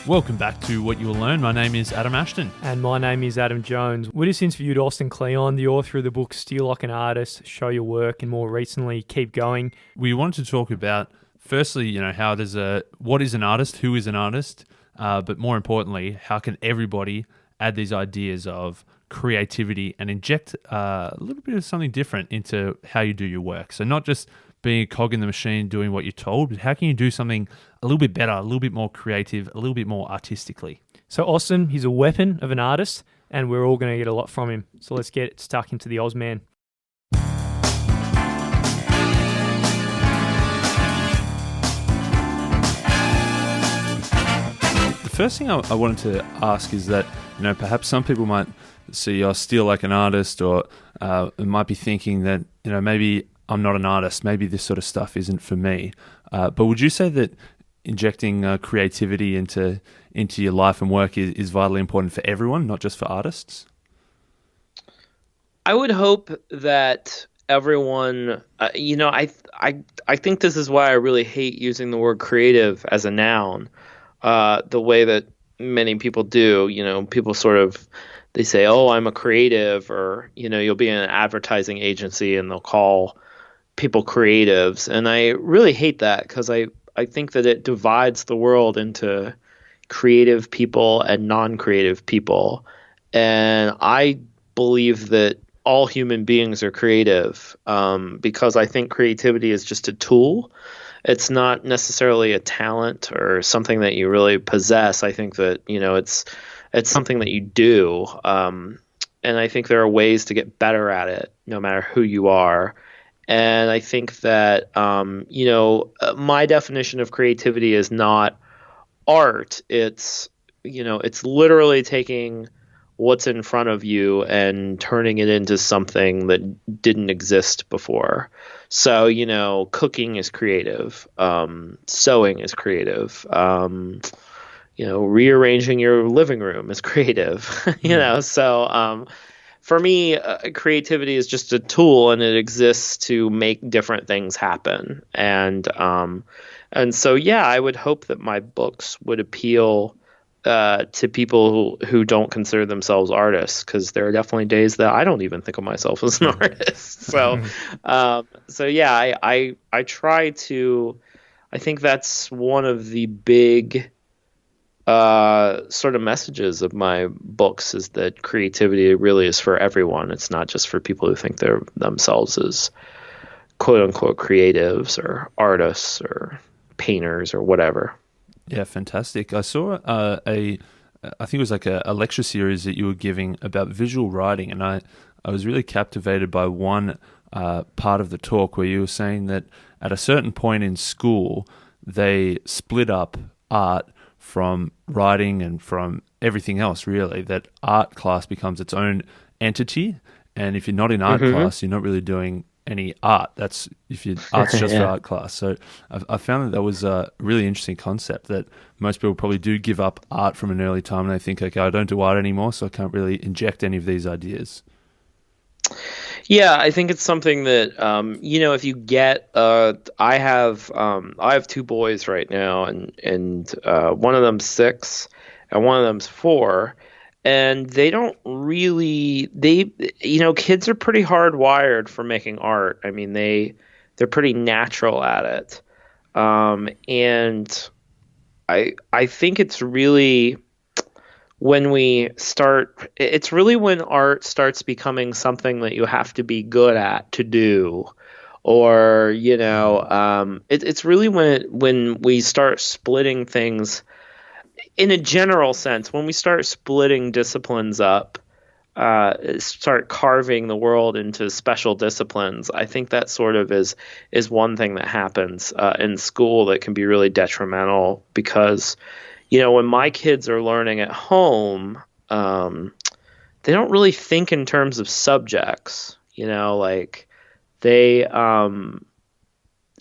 Welcome back to What You Will Learn. My name is Adam Ashton. And my name is Adam Jones. We just interviewed Austin Kleon, the author of the book Steal Like an Artist, Show Your Work, and more recently, Keep Going. We wanted to talk about, firstly, what is an artist, who is an artist, but more importantly, how can everybody add these ideas of creativity and inject a little bit of something different into how you do your work. So not just being a cog in the machine, doing what you're told, but how can you do something a little bit better, a little bit more creative, a little bit more artistically? So Austin, he's a weapon of an artist, and we're all going to get a lot from him. So let's get stuck into the Ozman. The first thing I wanted to ask is that, perhaps some people might see Steal Like an Artist, or might be thinking that, maybe I'm not an artist, maybe this sort of stuff isn't for me. But would you say that injecting creativity into your life and work is vitally important for everyone, not just for artists? I would hope that everyone, I think this is why I really hate using the word creative as a noun, the way that many people do. People they say, oh, I'm a creative, or, you'll be in an advertising agency and they'll call people creatives. And I really hate that, because I think that it divides the world into creative people and non-creative people. And I believe that all human beings are creative, because I think creativity is just a tool. It's not necessarily a talent or something that you really possess. I think that, it's something that you do. And I think there are ways to get better at it, no matter who you are. And I think that, my definition of creativity is not art. It's literally taking what's in front of you and turning it into something that didn't exist before. So, cooking is creative. Sewing is creative. Rearranging your living room is creative. So for me, creativity is just a tool, and it exists to make different things happen. And so, I would hope that my books would appeal to people who don't consider themselves artists, because there are definitely days that I don't even think of myself as an artist. So, I try to. I think that's one of the big sort of messages of my books, is that creativity really is for everyone. It's not just for people who think they're themselves as quote unquote creatives or artists or painters or whatever. Yeah, fantastic. I saw I think it was like a lecture series that you were giving about visual writing, and I was really captivated by one part of the talk where you were saying that at a certain point in school, they split up art from writing and from everything else, really, that art class becomes its own entity. And if you're not in art class, you're not really doing any art. Art's just for art class. So I found that was a really interesting concept, that most people probably do give up art from an early time, and they think, okay, I don't do art anymore, so I can't really inject any of these ideas. Yeah, I think it's something that if you get I have two boys right now, and one of them's 6 and one of them's 4, and they don't really kids are pretty hardwired for making art. I mean, they're pretty natural at it, and I think it's really it's really when art starts becoming something that you have to be good at to do, or it's really when we start splitting things in a general sense. When we start splitting disciplines up, start carving the world into special disciplines, I think that sort of is one thing that happens in school that can be really detrimental, because when my kids are learning at home, they don't really think in terms of subjects. Like they,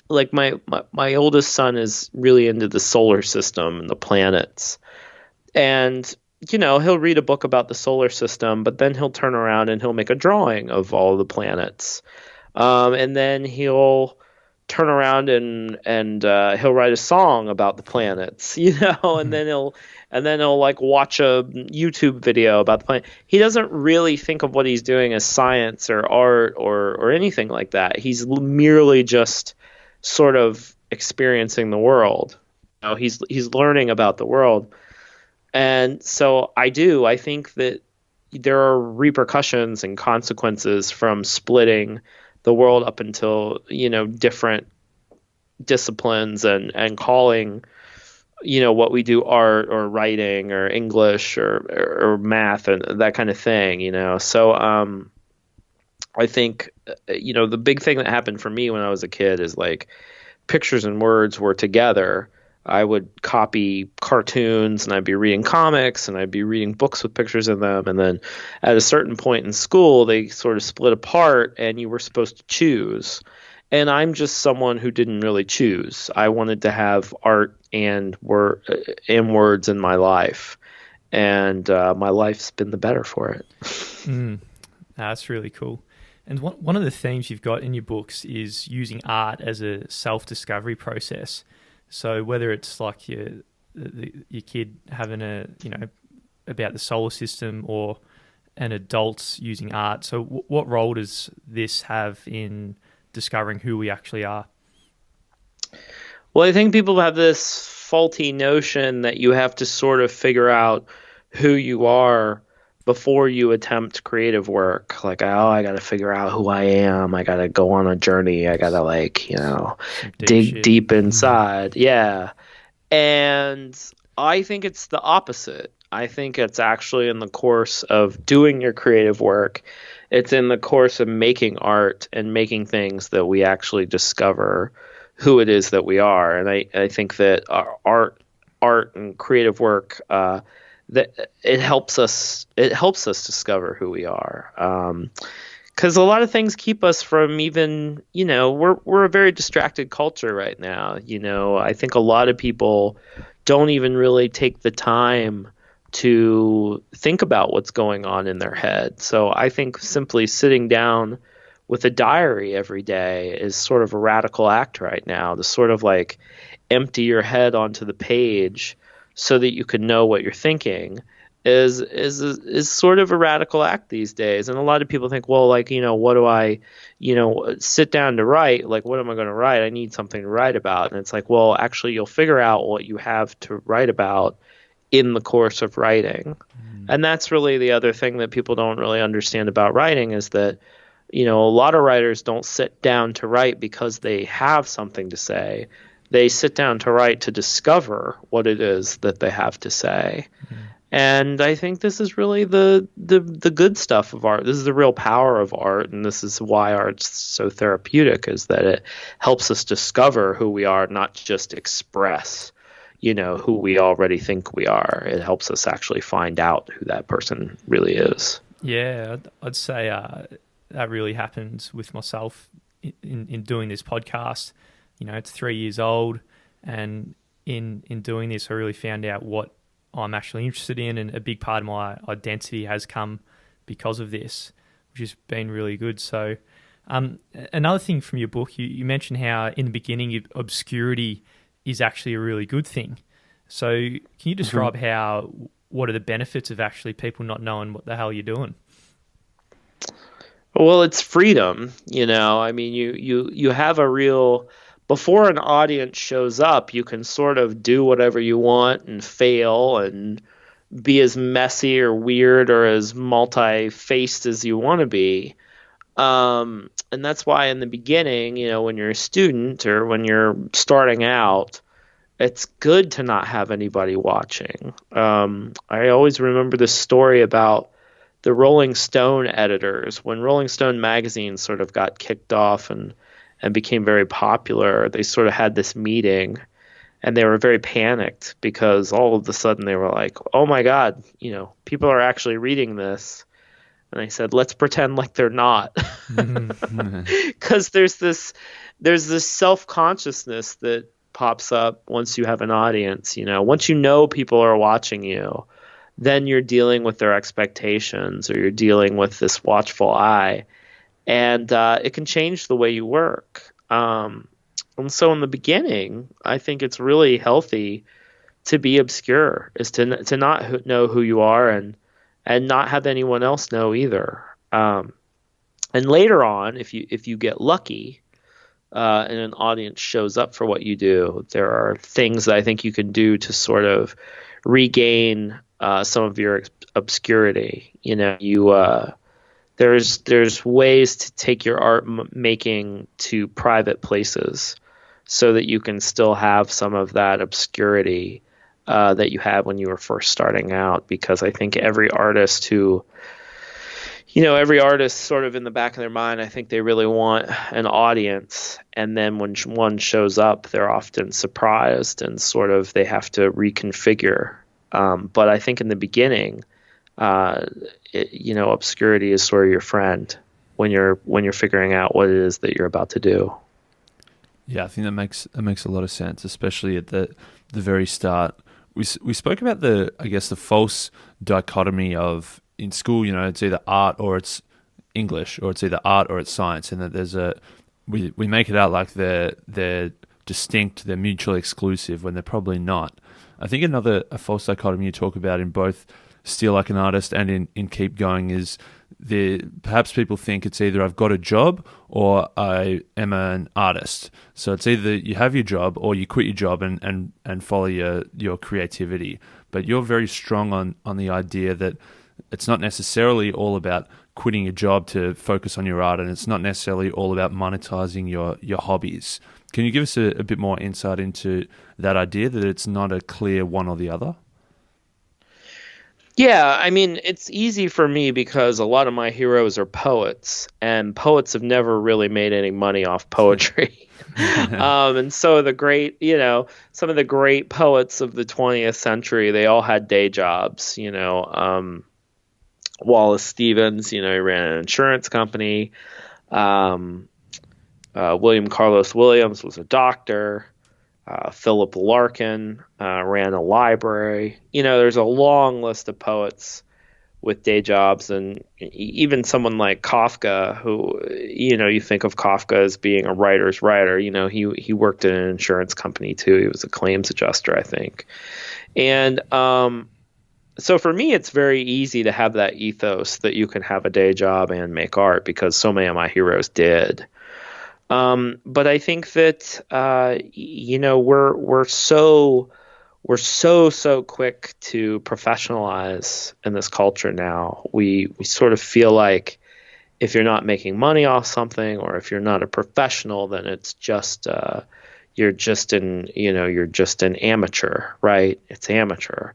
like my oldest son is really into the solar system and the planets, and he'll read a book about the solar system, but then he'll turn around and he'll make a drawing of all the planets, and then he'll turn around and he'll write a song about the planets, and then he'll like watch a YouTube video about the planet. He doesn't really think of what he's doing as science or art or anything like that. He's merely just sort of experiencing the world. He's learning about the world. And so I think that there are repercussions and consequences from splitting the world up until, different disciplines and calling, what we do art or writing or English or math and that kind of thing, So I think, the big thing that happened for me when I was a kid is like pictures and words were together. I would copy cartoons and I'd be reading comics and I'd be reading books with pictures in them. And then at a certain point in school, they sort of split apart and you were supposed to choose. And I'm just someone who didn't really choose. I wanted to have art and words in my life. And my life's been the better for it. That's really cool. And one of the themes you've got in your books is using art as a self-discovery process. So whether it's like your kid having about the solar system or an adult using art. So what role does this have in discovering who we actually are? Well, I think people have this faulty notion that you have to sort of figure out who you are before you attempt creative work. Like, I got to figure out who I am. I got to go on a journey. I got to dig deep inside. Yeah. And I think it's the opposite. I think it's actually in the course of doing your creative work. It's in the course of making art and making things that we actually discover who it is that we are. And I think that our art and creative work, that it helps us discover who we are. Because a lot of things keep us from even, we're a very distracted culture right now. I think a lot of people don't even really take the time to think about what's going on in their head. So I think simply sitting down with a diary every day is sort of a radical act right now, to sort of like empty your head onto the page so that you can know what you're thinking is sort of a radical act these days. And a lot of people think, well, like, what do I, sit down to write? Like, what am I going to write? I need something to write about. And it's like, well, actually, you'll figure out what you have to write about in the course of writing. And that's really the other thing that people don't really understand about writing is that, a lot of writers don't sit down to write because they have something to say. They sit down to write to discover what it is that they have to say. And I think this is really the good stuff of art. This is the real power of art, and this is why art's so therapeutic, is that it helps us discover who we are, not just express, who we already think we are. It helps us actually find out who that person really is. Yeah, I'd say that really happens with myself in doing this podcast. It's 3 years old, and in doing this, I really found out what I'm actually interested in, and a big part of my identity has come because of this, which has been really good. So another thing from your book, you mentioned how in the beginning obscurity is actually a really good thing. So can you describe what are the benefits of actually people not knowing what the hell you're doing? Well, it's freedom. I mean, you have a real... Before an audience shows up, you can sort of do whatever you want and fail and be as messy or weird or as multi-faced as you want to be. And that's why in the beginning, when you're a student or when you're starting out, it's good to not have anybody watching. I always remember this story about the Rolling Stone editors. When Rolling Stone magazine sort of got kicked off and became very popular, they sort of had this meeting and they were very panicked because all of a sudden they were like, oh my God, people are actually reading this. And I said, let's pretend like they're not. Because there's this self-consciousness that pops up once you have an audience. Once people are watching you, then you're dealing with their expectations or you're dealing with this watchful eye. And it can change the way you work. And so in the beginning, I think it's really healthy to be obscure, is to not know who you are, and not have anyone else know either. And later on, if you get lucky, and an audience shows up for what you do, there are things that I think you can do to sort of regain some of your obscurity. There's ways to take your art making to private places so that you can still have some of that obscurity that you had when you were first starting out. Because I think every artist sort of in the back of their mind, I think they really want an audience. And then when one shows up, they're often surprised and sort of they have to reconfigure. But I think in the beginning, obscurity is sort of your friend when you're figuring out what it is that you're about to do. Yeah, I think that makes a lot of sense, especially at the very start. We spoke about the false dichotomy of, in school, it's either art or it's English, or it's either art or it's science, and that we make it out like they're distinct, they're mutually exclusive when they're probably not. I think a false dichotomy you talk about in both Steal Like an Artist and in Keep Going is perhaps people think it's either I've got a job or I am an artist. So it's either you have your job or you quit your job and follow your creativity. But you're very strong on the idea that it's not necessarily all about quitting your job to focus on your art, and it's not necessarily all about monetizing your hobbies. Can you give us a bit more insight into that idea, that it's not a clear one or the other? Yeah, I mean, it's easy for me because a lot of my heroes are poets, and poets have never really made any money off poetry. And so some of the great poets of the 20th century, they all had day jobs. Wallace Stevens, he ran an insurance company. William Carlos Williams was a doctor. Philip Larkin ran a library. There's a long list of poets with day jobs, and even someone like Kafka, who, you think of Kafka as being a writer's writer. He worked in an insurance company too. He was a claims adjuster, I think. And so for me, it's very easy to have that ethos that you can have a day job and make art, because so many of my heroes did. But I think that we're so quick to professionalize in this culture now. We sort of feel like if you're not making money off something, or if you're not a professional, then it's just you're just an amateur, right? It's amateur.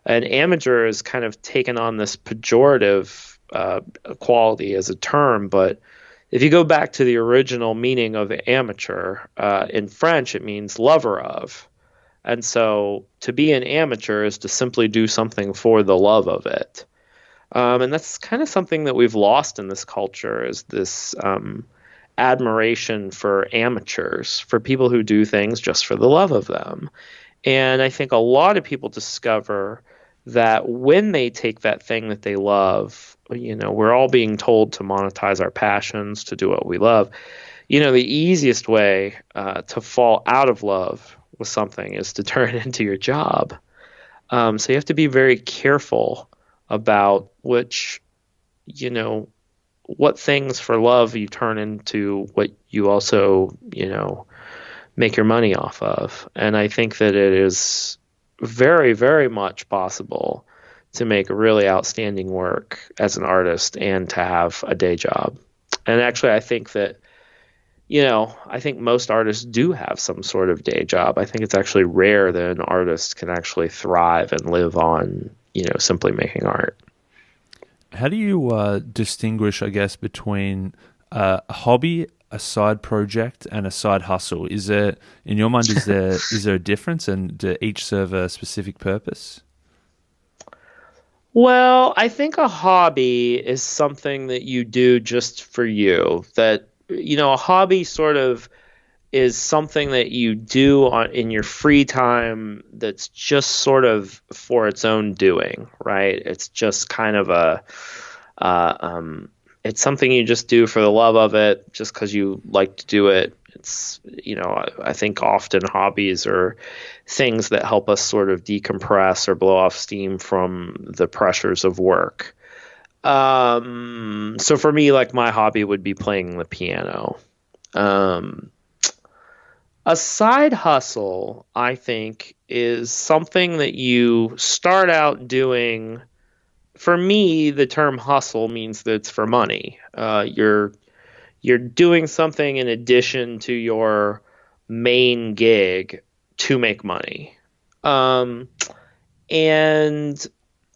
And amateur is kind of taken on this pejorative quality as a term, but if you go back to the original meaning of amateur, in French, it means lover of. And so to be an amateur is to simply do something for the love of it. And that's kind of something that we've lost in this culture, is this admiration for amateurs, for people who do things just for the love of them. And I think a lot of people discover that when they take that thing that they love, we're all being told to monetize our passions, to do what we love. The easiest way to fall out of love with something is to turn it into your job. So you have to be very careful about what things for love you turn into what you also, make your money off of. And I think that it is very, very much possible to make really outstanding work as an artist and to have a day job. And actually, I think that, I think most artists do have some sort of day job. I think it's actually rare that an artist can actually thrive and live on, simply making art. How do you distinguish, I guess, between a hobby, a side project, and a side hustle? Is there, in your mind, is there a difference, and do each serve a specific purpose? Well, I think a hobby is something that you do just for you. That, a hobby sort of is something that you do in your free time that's just sort of for its own doing, right? It's just kind of it's something you just do for the love of it, just because you like to do it. It's, I think often hobbies are things that help us sort of decompress or blow off steam from the pressures of work. So for me, like, my hobby would be playing the piano. Um, a side hustle, I think, is something that you start out doing. For me, the term hustle means that it's for money. You're doing something in addition to your main gig to make money. Um, and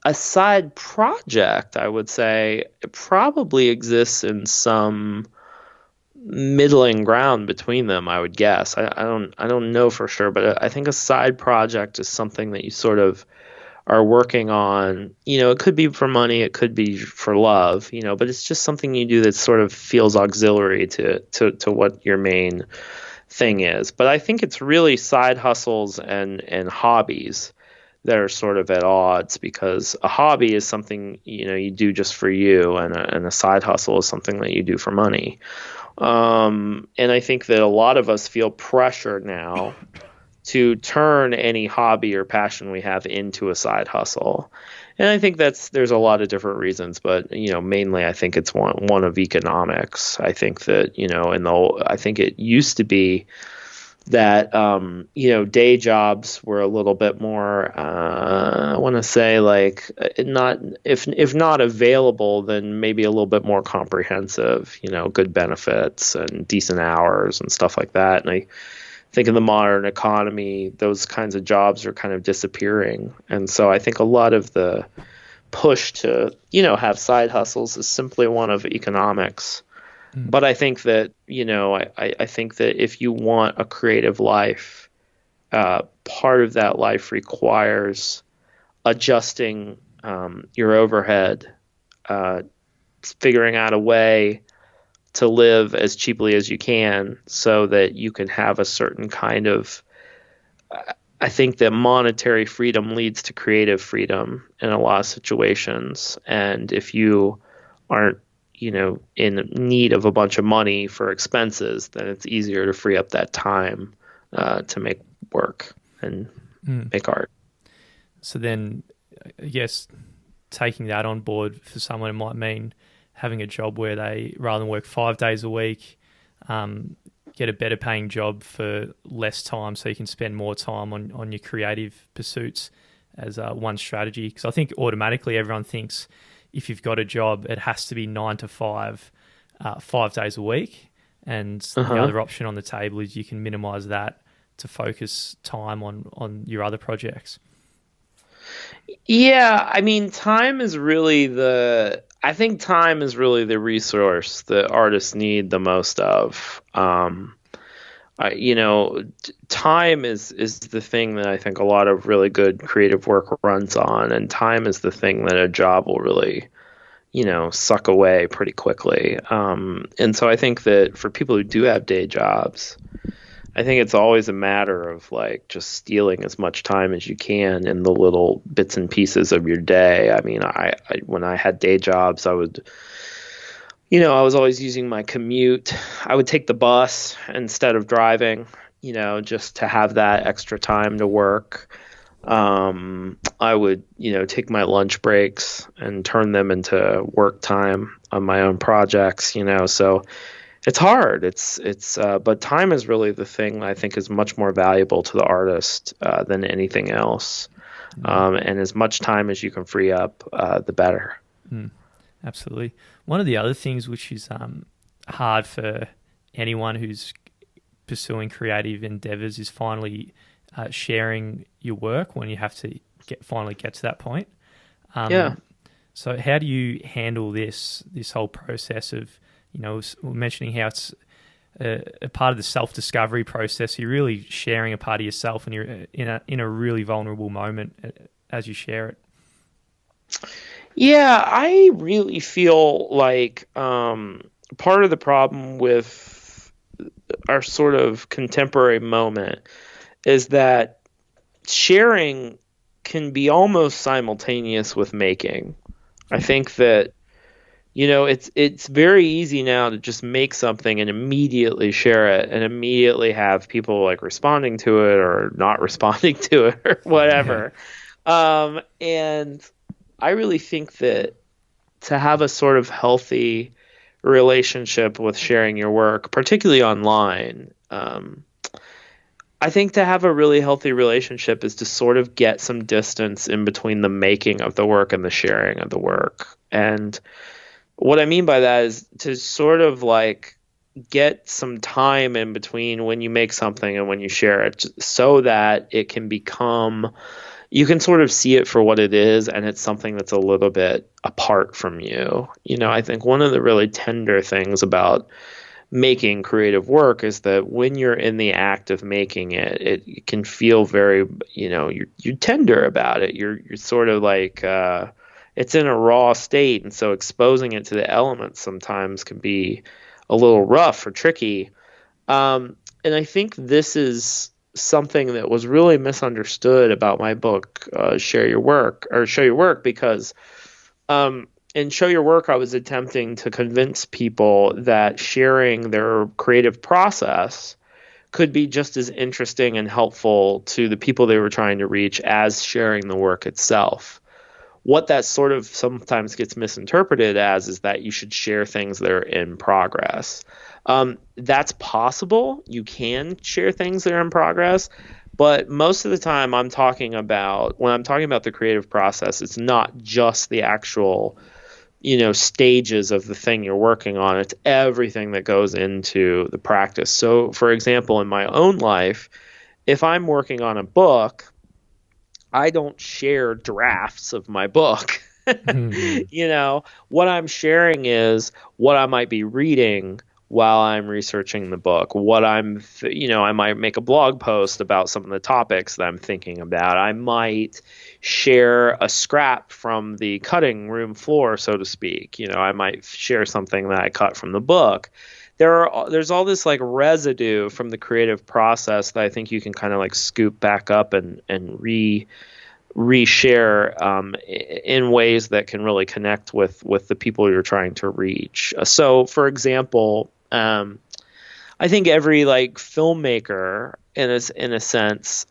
a side project, I would say, it probably exists in some middling ground between them, I would guess. I don't know for sure, but I think a side project is something that you sort of are working on. It could be for money, it could be for love, but it's just something you do that sort of feels auxiliary to what your main thing is. But I think it's really side hustles and hobbies that are sort of at odds, because a hobby is something you do just for you, and a side hustle is something that you do for money. And I think that a lot of us feel pressure now to turn any hobby or passion we have into a side hustle. And I think there's a lot of different reasons, but mainly I think it's one of economics. I think that I think it used to be that day jobs were a little bit more, I want to say, like, not, if not available, then maybe a little bit more comprehensive, good benefits and decent hours and stuff like that. And I think in the modern economy, those kinds of jobs are kind of disappearing. And so I think a lot of the push to, have side hustles is simply one of economics. But I think that, I think that if you want a creative life, part of that life requires adjusting your overhead, figuring out a way to live as cheaply as you can so that you can have a certain kind of, I think that monetary freedom leads to creative freedom in a lot of situations. And if you aren't, in need of a bunch of money for expenses, then it's easier to free up that time to make work and make art. So then, I guess, taking that on board for someone, it might mean having a job where they, rather than work 5 days a week, get a better paying job for less time so you can spend more time on your creative pursuits as one strategy. Because I think automatically everyone thinks if you've got a job, it has to be 9 to 5, 5 days a week. And the other option on the table is you can minimize that to focus time on your other projects. Yeah, I mean, time is really the resource that artists need the most of. Time is the thing that I think a lot of really good creative work runs on, and time is the thing that a job will really, suck away pretty quickly. And so I think that for people who do have day jobs, I think it's always a matter of, like, just stealing as much time as you can in the little bits and pieces of your day. I mean, I when I had day jobs, I would, I was always using my commute. I would take the bus instead of driving, just to have that extra time to work. I would, take my lunch breaks and turn them into work time on my own projects, so it's hard. But time is really the thing I think is much more valuable to the artist than anything else. And as much time as you can free up, the better. Absolutely. One of the other things which is hard for anyone who's pursuing creative endeavors is finally sharing your work when you have to finally get to that point. So how do you handle this whole process of, we're mentioning how it's a part of the self-discovery process? You're really sharing a part of yourself, and you're in a really vulnerable moment as you share it. Yeah, I really feel like part of the problem with our sort of contemporary moment is that sharing can be almost simultaneous with making. I think that, it's very easy now to just make something and immediately share it and immediately have people like responding to it or not responding to it or whatever. And I really think that to have a sort of healthy relationship with sharing your work, particularly online, I think to have a really healthy relationship is to sort of get some distance in between the making of the work and the sharing of the work. And what I mean by that is to sort of like get some time in between when you make something and when you share it so that it can become, you can sort of see it for what it is, and it's something that's a little bit apart from you. I think one of the really tender things about making creative work is that when you're in the act of making it, it can feel very, you're tender about it. You're sort of like, it's in a raw state, and so exposing it to the elements sometimes can be a little rough or tricky. And I think this is something that was really misunderstood about my book, Show Your Work, because in Show Your Work, I was attempting to convince people that sharing their creative process could be just as interesting and helpful to the people they were trying to reach as sharing the work itself. What that sort of sometimes gets misinterpreted as is that you should share things that are in progress. That's possible. You can share things that are in progress. But most of the time when I'm talking about the creative process, it's not just the actual, stages of the thing you're working on. It's everything that goes into the practice. So, for example, in my own life, if I'm working on a book, I don't share drafts of my book. What I'm sharing is what I might be reading while I'm researching the book. I might make a blog post about some of the topics that I'm thinking about. I might share a scrap from the cutting room floor, so to speak. I might share something that I cut from the book. There's all this like residue from the creative process that I think you can kind of like scoop back up and reshare in ways that can really connect with the people you're trying to reach. So, for example, I think every like filmmaker, in a sense,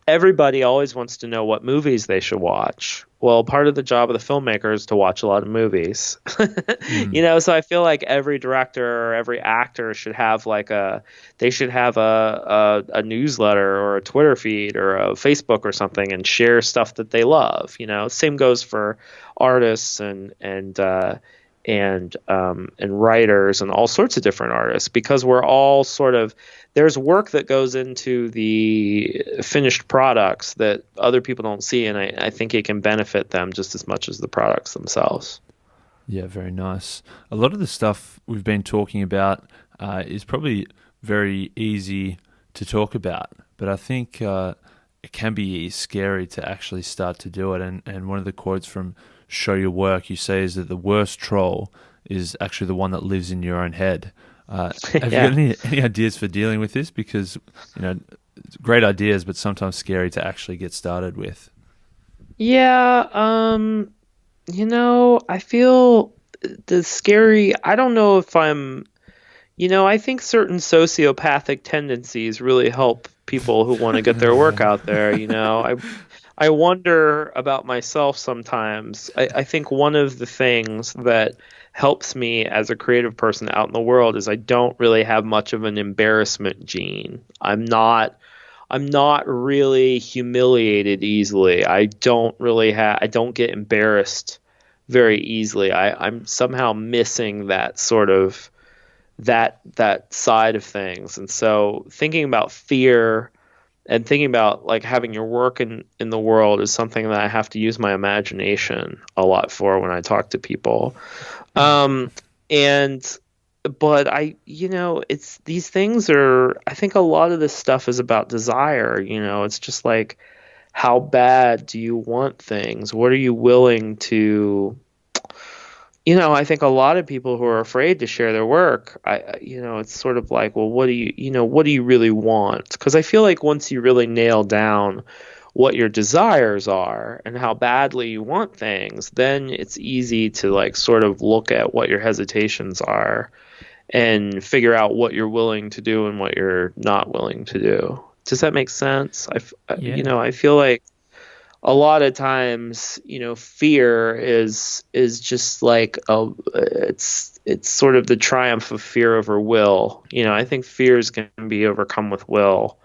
everybody always wants to know what movies they should watch. Well, part of the job of the filmmaker is to watch a lot of movies. So I feel like every director or every actor should have a newsletter or a Twitter feed or a Facebook or something and share stuff that they love. Same goes for artists and writers and all sorts of different artists, because we're all sort of, there's work that goes into the finished products that other people don't see, and I think it can benefit them just as much as the products themselves. Yeah, very nice. A lot of the stuff we've been talking about is probably very easy to talk about, but I think it can be scary to actually start to do it. And one of the quotes from Show Your Work, you say, is that the worst troll is actually the one that lives in your own head. Have you got any ideas for dealing with this? Because, great ideas, but sometimes scary to actually get started with. Yeah, I feel the scary, I don't know if I'm, I think certain sociopathic tendencies really help people who want to get their work out there. I wonder about myself sometimes. I think one of the things that helps me as a creative person out in the world is I don't really have much of an embarrassment gene. I'm not really humiliated easily. I don't get embarrassed very easily. I'm somehow missing that sort of that side of things. And so thinking about fear and thinking about like having your work in the world is something that I have to use my imagination a lot for when I talk to people. But it's, these things are, I think a lot of this stuff is about desire. It's just like, how bad do you want things? What are you willing to, I think a lot of people who are afraid to share their work, it's sort of like, well, what do you really want? Because I feel like once you really nail down what your desires are and how badly you want things, then it's easy to like sort of look at what your hesitations are and figure out what you're willing to do and what you're not willing to do. Does that make sense? Yeah. I feel like a lot of times, fear is just like it's sort of the triumph of fear over will. I think fears can be overcome with will.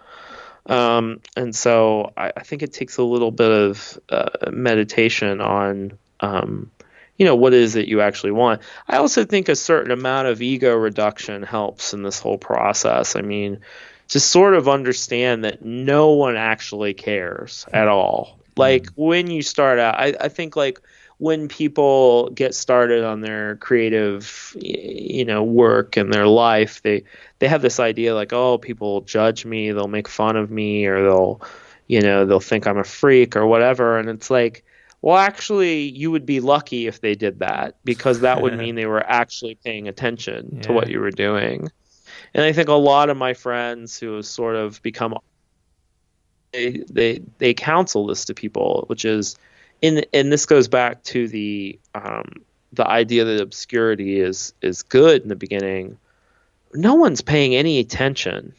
And so I think it takes a little bit of meditation on, what is it you actually want. I also think a certain amount of ego reduction helps in this whole process. I mean, to sort of understand that no one actually cares at all. Like when you start out, I think like when people get started on their creative, work and their life, they have this idea like, oh, people will judge me, they'll make fun of me, or they'll think I'm a freak or whatever. And it's like, well, actually, you would be lucky if they did that, because that would mean they were actually paying attention to what you were doing. And I think a lot of my friends who have sort of become they counsel this to people, which is and this goes back to the idea that obscurity is good in the beginning. No one's paying any attention.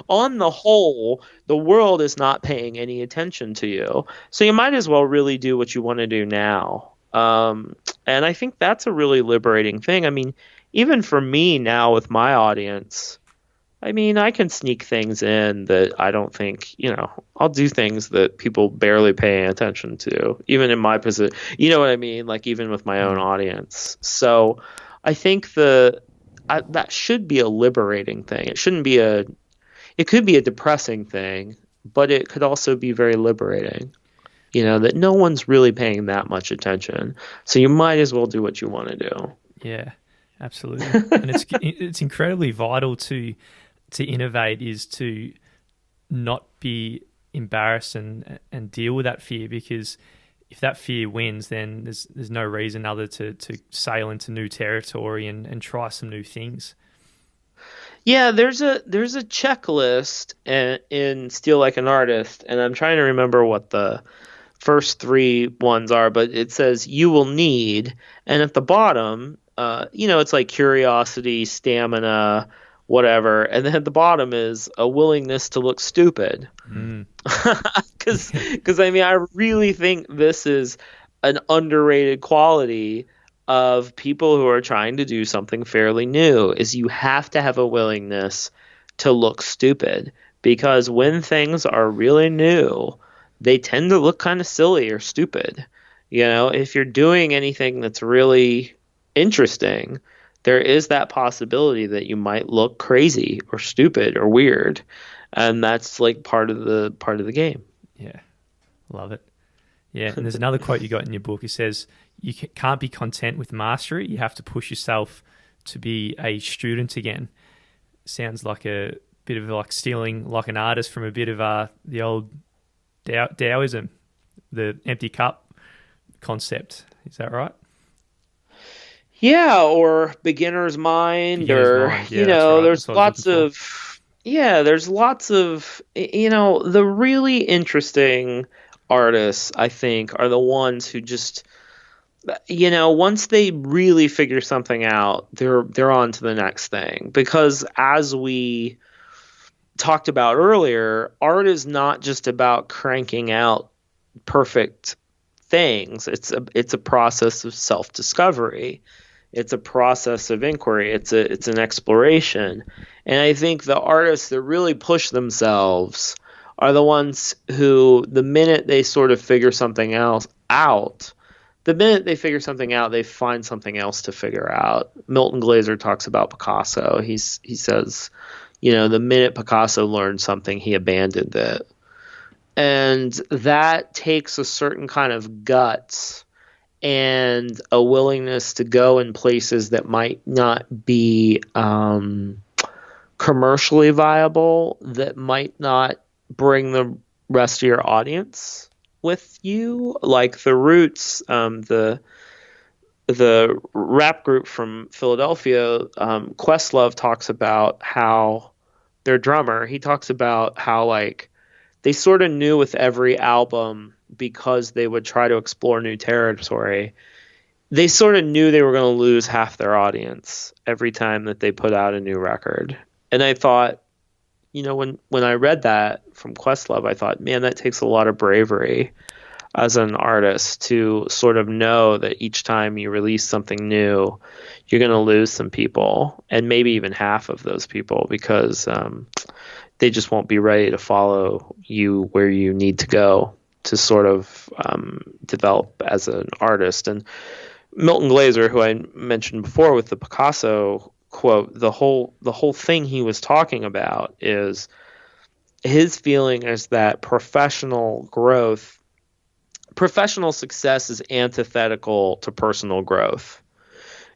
On the whole, the world is not paying any attention to you. So you might as well really do what you want to do now. And I think that's a really liberating thing. I mean, even for me now with my audience, I mean, I can sneak things in that I don't think, I'll do things that people barely pay attention to, even in my position. You know what I mean? Like even with my own audience. So I think that should be a liberating thing. It shouldn't be it could be a depressing thing, but it could also be very liberating. That no one's really paying that much attention. So you might as well do what you want to do. Yeah, absolutely. And it's incredibly vital to innovate, is to not be embarrassed and deal with that fear, because if that fear wins, then there's no reason other to sail into new territory and try some new things. Yeah, there's a checklist in Steal Like an Artist, and I'm trying to remember what the first three ones are, but it says you will need, and at the bottom, it's like curiosity, stamina, whatever, and then at the bottom is a willingness to look stupid. Because I mean, I really think this is an underrated quality of people who are trying to do something fairly new, is you have to have a willingness to look stupid, because when things are really new, they tend to look kind of silly or stupid. If you're doing anything that's really interesting, there is that possibility that you might look crazy or stupid or weird, and that's like part of the game. Yeah, love it. Yeah, and there's another quote you got in your book. It says, you can't be content with mastery. You have to push yourself to be a student again. Sounds like a bit of like stealing like an artist from a bit of the old Taoism, the empty cup concept. Is that right? Yeah, or beginner's mind, there's lots of the really interesting artists, I think, are the ones who just, once they really figure something out, they're on to the next thing. Because as we talked about earlier, art is not just about cranking out perfect things. It's a process of self-discovery. It's a process of inquiry. It's an exploration. And I think the artists that really push themselves are the ones who, the minute they sort of figure something else out, they find something else to figure out. Milton Glaser talks about Picasso. He says, the minute Picasso learned something, he abandoned it. And that takes a certain kind of guts and a willingness to go in places that might not be commercially viable, that might not bring the rest of your audience with you. Like the Roots, the rap group from Philadelphia, Questlove talks about how their drummer, he talks about how like they sort of knew with every album, because they would try to explore new territory, they sort of knew they were going to lose half their audience every time that they put out a new record. And I thought, when I read that from Questlove, I thought, man, that takes a lot of bravery as an artist to sort of know that each time you release something new, you're going to lose some people, and maybe even half of those people, because they just won't be ready to follow you where you need to go to sort of develop as an artist. And Milton Glaser, who I mentioned before with the Picasso quote, the whole thing he was talking about is his feeling is that professional success is antithetical to personal growth.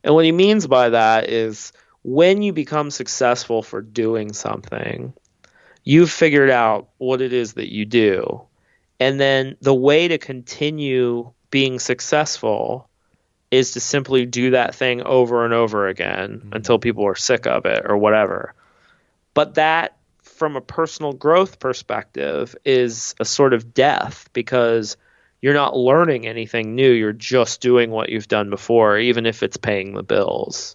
And what he means by that is when you become successful for doing something, you've figured out what it is that you do. And then the way to continue being successful is to simply do that thing over and over again until people are sick of it or whatever. But that, from a personal growth perspective, is a sort of death, because you're not learning anything new. You're just doing what you've done before, even if it's paying the bills.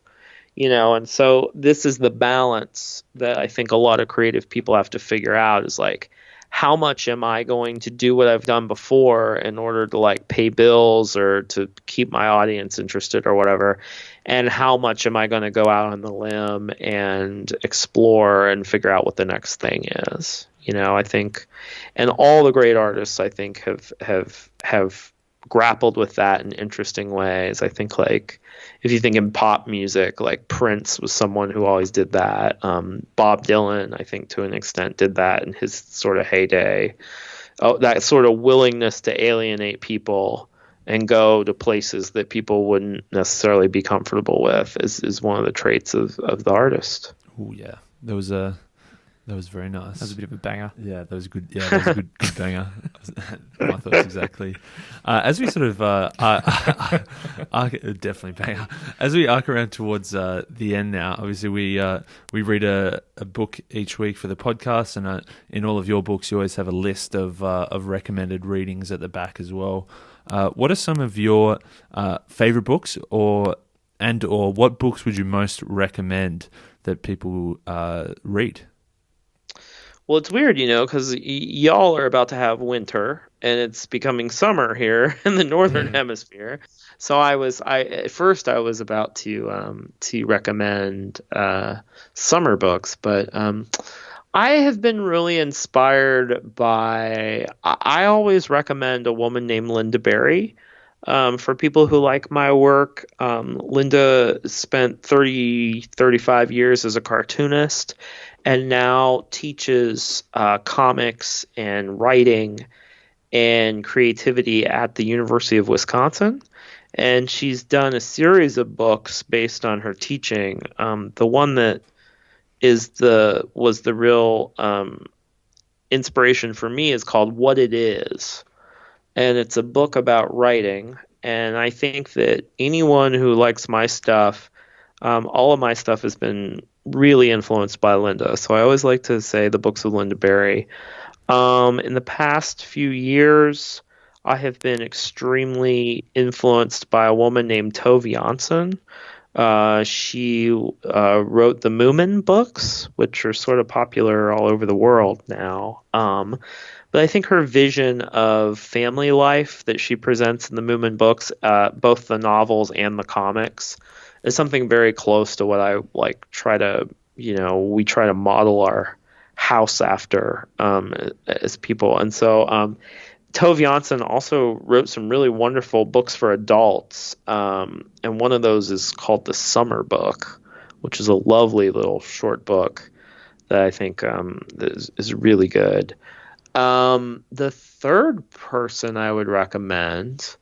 And so this is the balance that I think a lot of creative people have to figure out, is like, how much am I going to do what I've done before in order to like pay bills or to keep my audience interested or whatever? And how much am I going to go out on the limb and explore and figure out what the next thing is? I think, and all the great artists, I think, have grappled with that in interesting ways. I think, like, if you think in pop music, like Prince was someone who always did that. Bob Dylan, I think, to an extent, did that in his sort of heyday. That sort of willingness to alienate people and go to places that people wouldn't necessarily be comfortable with is one of the traits of the artist. Oh yeah, that was very nice. That was a bit of a banger. Yeah, that was good. Yeah, that was a good banger. My thoughts exactly. As we sort of definitely banger. As we arc around towards the end now, obviously we read a book each week for the podcast, and in all of your books, you always have a list of recommended readings at the back as well. What are some of your favorite books, or what books would you most recommend that people read? Well, it's weird, because y'all are about to have winter, and it's becoming summer here in the northern hemisphere. So at first I was about to recommend summer books, but I have been really inspired by. I always recommend a woman named Linda Berry. For people who like my work, Linda spent 35 years as a cartoonist, and now teaches comics and writing and creativity at the University of Wisconsin. And she's done a series of books based on her teaching. The one that was the real inspiration for me is called What It Is. And it's a book about writing. And I think that anyone who likes my stuff, all of my stuff has been really influenced by Linda. So I always like to say the books of Linda Berry. In the past few years, I have been extremely influenced by a woman named Tove Jansson. She wrote the Moomin books, which are sort of popular all over the world now. But I think her vision of family life that she presents in the Moomin books, both the novels and the comics, is something very close to what I we try to model our house after as people. And so Tove Jansson also wrote some really wonderful books for adults. And one of those is called The Summer Book, which is a lovely little short book that I think is really good. The third person I would recommend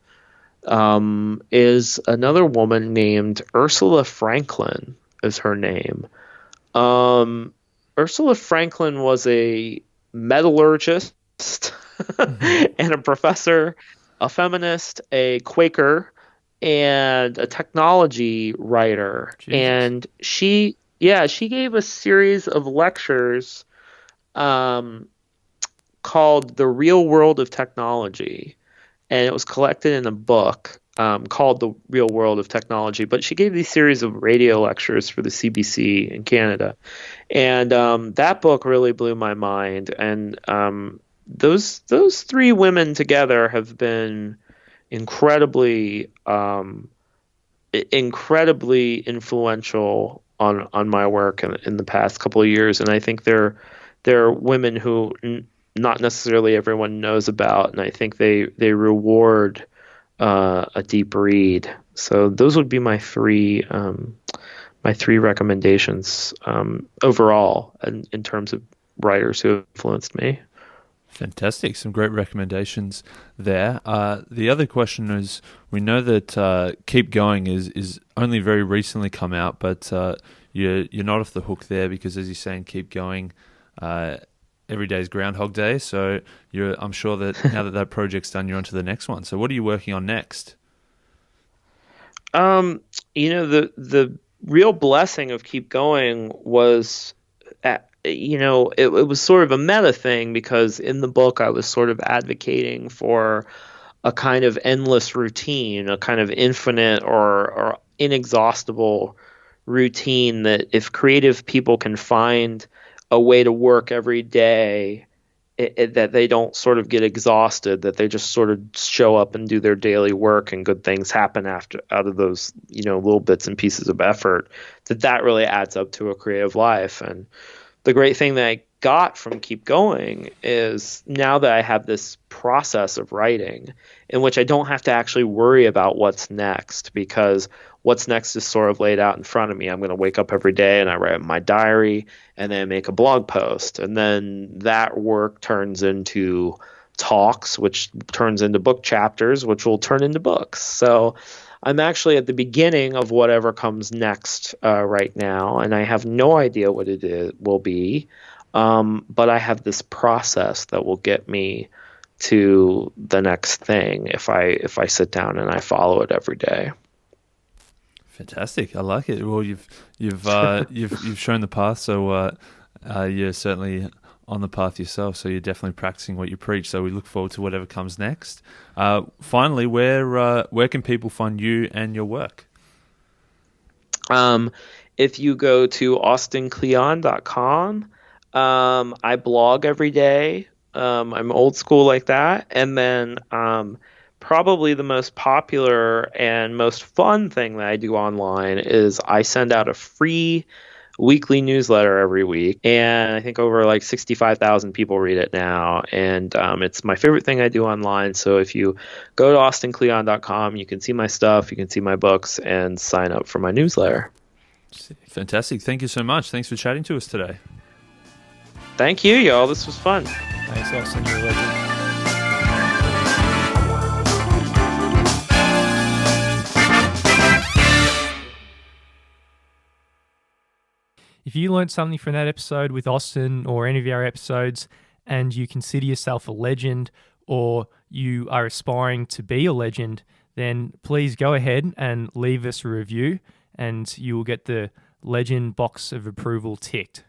is another woman named Ursula Franklin is her name. Ursula Franklin was a metallurgist and a professor, a feminist, a Quaker, and a technology writer. Jesus. And she gave a series of lectures called called The Real World of Technology, and it was collected in a book called The Real World of Technology. But she gave these series of radio lectures for the CBC in Canada, and that book really blew my mind. And those three women together have been incredibly influential on my work in the past couple of years, and I think they're women who not necessarily everyone knows about, and I think they reward a deep read. So those would be my three recommendations overall in terms of writers who have influenced me. Fantastic. Some great recommendations there. The other question is, we know that Keep Going is only very recently come out, but you're not off the hook there because, as you're saying, Keep Going, every day is Groundhog Day. So I'm sure that now that project's done, you're on to the next one. So what are you working on next? The real blessing of Keep Going was it was sort of a meta thing, because in the book I was sort of advocating for a kind of endless routine, a kind of infinite or inexhaustible routine, that if creative people can find a way to work every day, that they don't sort of get exhausted, that they just sort of show up and do their daily work and good things happen out of those, little bits and pieces of effort, that really adds up to a creative life. And the great thing that I got from Keep Going is now that I have this process of writing in which I don't have to actually worry about what's next, because what's next is sort of laid out in front of me. I'm going to wake up every day and I write my diary and then make a blog post. And then that work turns into talks, which turns into book chapters, which will turn into books. So I'm actually at the beginning of whatever comes next right now, and I have no idea what will be, but I have this process that will get me to the next thing if I sit down and I follow it every day. Fantastic, I like it. Well, you've shown the path, so you're certainly on the path yourself, so you're definitely practicing what you preach, so we look forward to whatever comes next. Finally, where can people find you and your work? If you go to austinkleon.com, I blog every day. I'm old school like that. And then probably the most popular and most fun thing that I do online is I send out a free weekly newsletter every week, and I think over like 65,000 people read it now, and it's my favorite thing I do online. So if you go to austinkleon.com, you can see my stuff, you can see my books, and sign up for my newsletter. Fantastic. Thank you so much. Thanks for chatting to us today. Thank you, y'all. This was fun. Thanks, Austin. You're a legend. If you learned something from that episode with Austin or any of our episodes, and you consider yourself a legend, or you are aspiring to be a legend, then please go ahead and leave us a review, and you will get the legend box of approval ticked.